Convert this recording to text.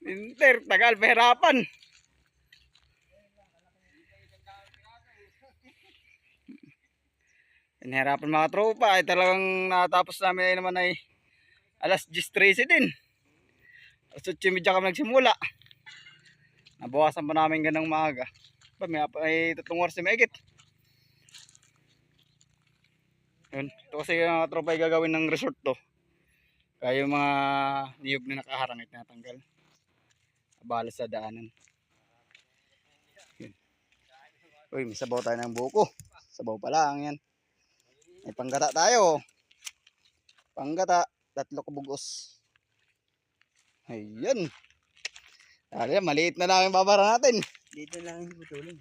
Inter, tagal, pahirapan. Inhirapan mga tropa. Ay talagang natapos namin ay naman ay alas 10:13 din. Alas 8:30 kami nagsimula. Nabawasan pa namin ganang maaga. May 3 oras na maigit. Yun. Ito kasi yung mga tropa ay gagawin ng resort to. Kaya yung mga niyog na nakaharang ay tinatanggal. Abala sa daanan. Yun. Uy, may sabaw tayo ng buko. Sabaw pa lang yan. May panggata tayo. Panggata, 3 kabugos. Ayan. Dali, maliit na lang yung babara natin. Dito lang yung putulin.